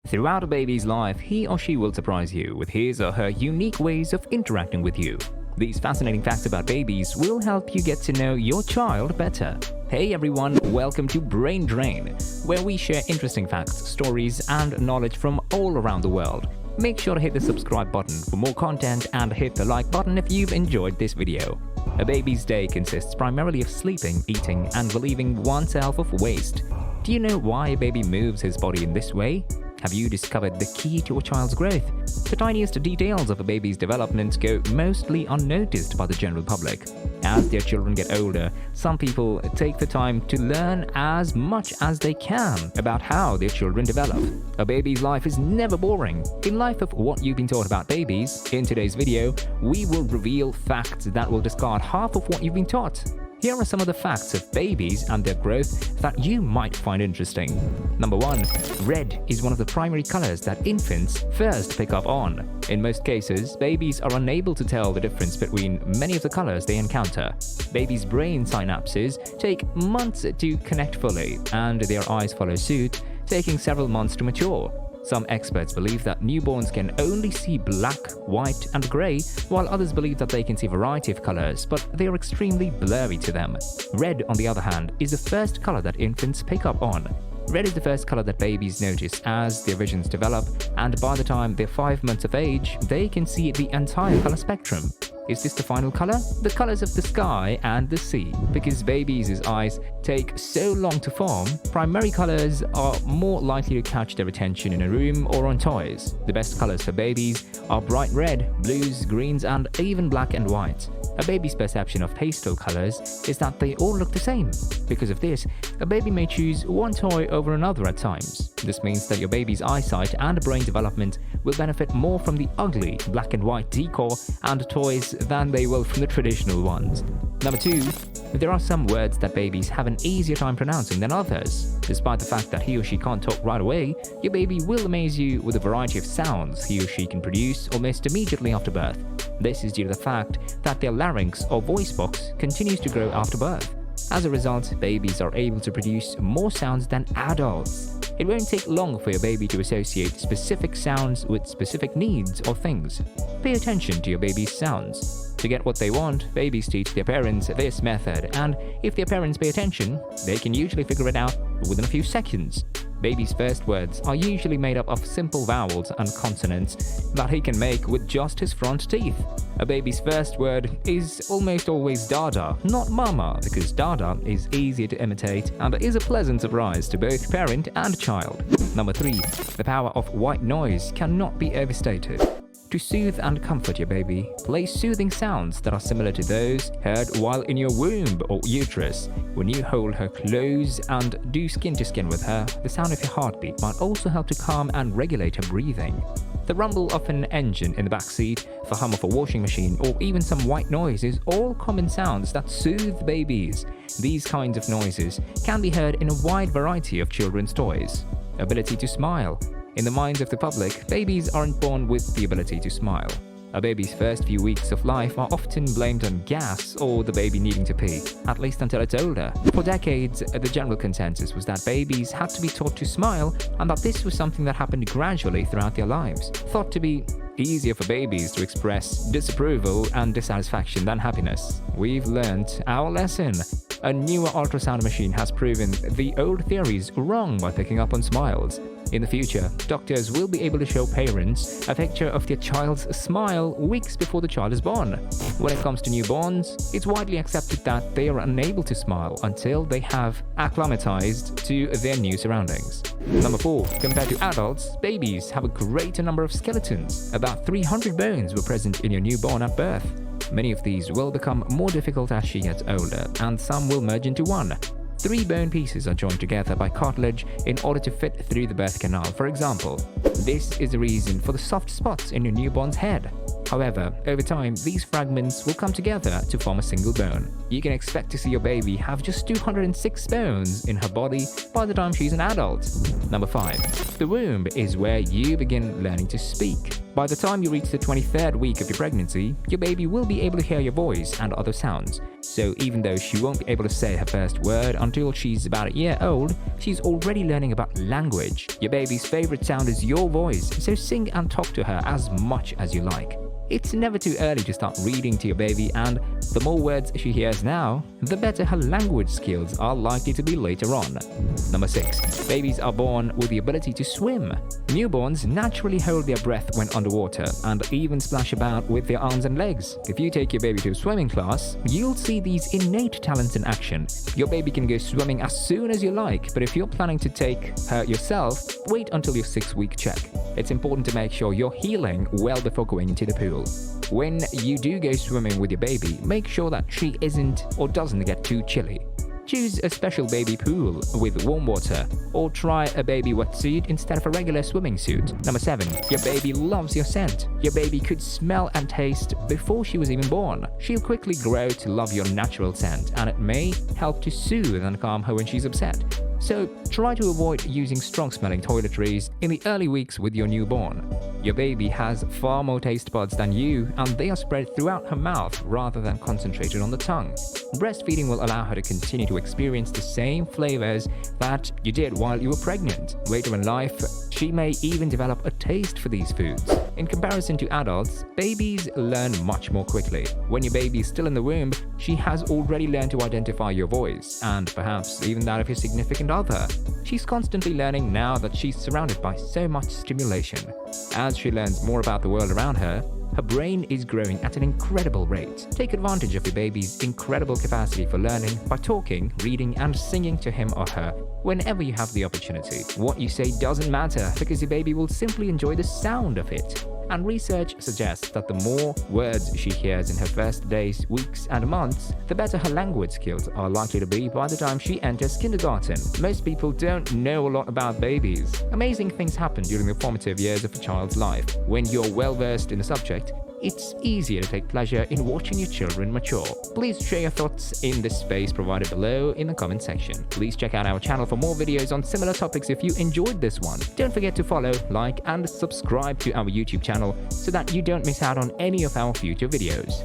Throughout a baby's life, he or she will surprise you with his or her unique ways of interacting with you. These fascinating facts about babies will help you get to know your child better. Hey everyone, welcome to Brain Drain, where we share interesting facts, stories, and knowledge from all around the world. Make sure to hit the subscribe button for more content and hit the like button if you've enjoyed this video. A baby's day consists primarily of sleeping, eating, and relieving oneself of waste. Do you know why a baby moves his body in this way? Have you discovered the key to a child's growth? The tiniest details of a baby's development go mostly unnoticed by the general public. As their children get older, some people take the time to learn as much as they can about how their children develop. A baby's life is never boring. In light of what you've been taught about babies, in today's video, we will reveal facts that will discard half of what you've been taught. Here are some of the facts of babies and their growth that you might find interesting. Number 1. Red is one of the primary colors that infants first pick up on. In most cases, babies are unable to tell the difference between many of the colors they encounter. Babies' brain synapses take months to connect fully, and their eyes follow suit, taking several months to mature. Some experts believe that newborns can only see black, white, and grey, while others believe that they can see a variety of colors, but they are extremely blurry to them. Red, on the other hand, is the first color that infants pick up on. Red is the first color that babies notice as their visions develop, and by the time they're 5 months of age, they can see the entire color spectrum. Is this the final color? The colors of the sky and the sea. Because babies' eyes take so long to form, primary colors are more likely to catch their attention in a room or on toys. The best colors for babies are bright red, blues, greens, and even black and white. A baby's perception of pastel colors is that they all look the same. Because of this, a baby may choose one toy over another at times. This means that your baby's eyesight and brain development will benefit more from the ugly black and white decor and toys than they will from the traditional ones. Number 2. There are some words that babies have an easier time pronouncing than others. Despite the fact that he or she can't talk right away, your baby will amaze you with a variety of sounds he or she can produce almost immediately after birth. This is due to the fact that their larynx or voice box continues to grow after birth. As a result, babies are able to produce more sounds than adults. It won't take long for your baby to associate specific sounds with specific needs or things. Pay attention to your baby's sounds. To get what they want, babies teach their parents this method, and if their parents pay attention, they can usually figure it out within a few seconds. Baby's first words are usually made up of simple vowels and consonants that he can make with just his front teeth. A baby's first word is almost always dada, not mama, because dada is easier to imitate and is a pleasant surprise to both parent and child. Number 3. The power of white noise cannot be overstated. To soothe and comfort your baby, play soothing sounds that are similar to those heard while in your womb or uterus. When you hold her close and do skin to skin with her, the sound of your heartbeat might also help to calm and regulate her breathing. The rumble of an engine in the back seat, the hum of a washing machine, or even some white noise is all common sounds that soothe babies. These kinds of noises can be heard in a wide variety of children's toys. Ability to smile. In the minds of the public, babies aren't born with the ability to smile. A baby's first few weeks of life are often blamed on gas or the baby needing to pee, at least until it's older. For decades, the general consensus was that babies had to be taught to smile and that this was something that happened gradually throughout their lives, thought to be easier for babies to express disapproval and dissatisfaction than happiness. We've learned our lesson. A newer ultrasound machine has proven the old theories wrong by picking up on smiles. In the future, doctors will be able to show parents a picture of their child's smile weeks before the child is born. When it comes to newborns, it's widely accepted that they are unable to smile until they have acclimatized to their new surroundings. Number 4. Compared to adults, babies have a greater number of skeletons. About 300 bones were present in your newborn at birth. Many of these will become more difficult as she gets older, and some will merge into one. 3 bone pieces are joined together by cartilage in order to fit through the birth canal, for example. This is the reason for the soft spots in your newborn's head. However, over time, these fragments will come together to form a single bone. You can expect to see your baby have just 206 bones in her body by the time she's an adult. Number 5. The womb is where you begin learning to speak. By the time you reach the 23rd week of your pregnancy, your baby will be able to hear your voice and other sounds. So even though she won't be able to say her first word until she's about a year old, she's already learning about language. Your baby's favorite sound is your voice, so sing and talk to her as much as you like. It's never too early to start reading to your baby, and the more words she hears now, the better her language skills are likely to be later on. Number 6. Babies are born with the ability to swim. Newborns naturally hold their breath when underwater and even splash about with their arms and legs. If you take your baby to a swimming class, you'll see these innate talents in action. Your baby can go swimming as soon as you like, but if you're planning to take her yourself, wait until your 6-week check. It's important to make sure you're healing well before going into the pool. When you do go swimming with your baby, make sure that she isn't or doesn't get too chilly. Choose a special baby pool with warm water, or try a baby wetsuit instead of a regular swimming suit. Number 7. Your baby loves your scent. Your baby could smell and taste before she was even born. She'll quickly grow to love your natural scent, and it may help to soothe and calm her when she's upset. So try to avoid using strong-smelling toiletries in the early weeks with your newborn. Your baby has far more taste buds than you, and they are spread throughout her mouth rather than concentrated on the tongue. Breastfeeding will allow her to continue to experience the same flavors that you did while you were pregnant. Later in life, she may even develop a taste for these foods. In comparison to adults, babies learn much more quickly. When your baby is still in the womb, she has already learned to identify your voice, and perhaps even that of your significant other. She's constantly learning now that she's surrounded by so much stimulation. As she learns more about the world around her, her brain is growing at an incredible rate. Take advantage of your baby's incredible capacity for learning by talking, reading, and singing to him or her whenever you have the opportunity. What you say doesn't matter, because your baby will simply enjoy the sound of it. And research suggests that the more words she hears in her first days, weeks, and months, the better her language skills are likely to be by the time she enters kindergarten. Most people don't know a lot about babies. Amazing things happen during the formative years of a child's life. When you're well versed in the subject, it's easier to take pleasure in watching your children mature. Please share your thoughts in the space provided below in the comment section. Please check out our channel for more videos on similar topics if you enjoyed this one. Don't forget to follow, like, and subscribe to our YouTube channel so that you don't miss out on any of our future videos.